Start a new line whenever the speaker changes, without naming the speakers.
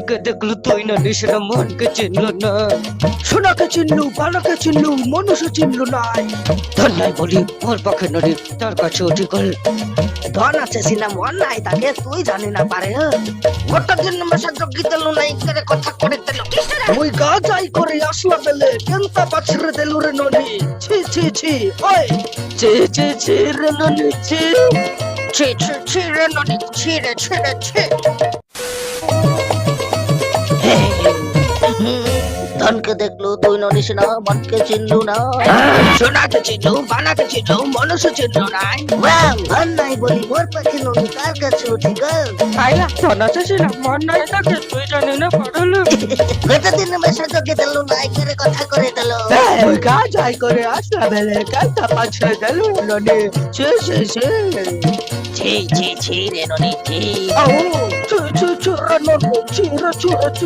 ধনকে দেখলো তুই না নিশানা মনকে চিনলো না।
সোনাকে চিনলু, বানাকে চিনলু, মনুষ্য চিনলু নাই।
ধন নাই বলি ওর পক্ষে নদী তার কাছে উঠি গল।
ধন আছে সিনা মন নাই তাকে তুই জানি না পারে। গোটা দিন মেশা জগি তেলু নাই করে কথা করে তেলু। ওই গা যাই করে আসলা বেলে কেনতা বাছরে তেলু রে ননি। ছি ছি ছি ওই
চে চে চে রে ননি চে।
ছি ছি ছি রে ননি ছি রে ছি রে ছি। ধনকে দেখলু তুই ননিস না মনকে চিনলু না। সোনাকে চিনলু বানাকে চিনলু মনুষ্য চিনলু নাই। ধন নাই বলি মোর পাখি ননি কার কাছে উঠি গল।
আইলা ধন আছে সিনা মন নাই তাকে তুই জানি না পারলো।
গোটা দিন মেশা জগি তেলু নাই করে কথা করে তেলু।
ওই গা যাই করে আসলা বেলে কেনতা বাছরে তেলু ননি চে চে চে।
ছি ছি ছি রে ননি ছি।
আও চে চে চে রে ননি চে রে চে চে।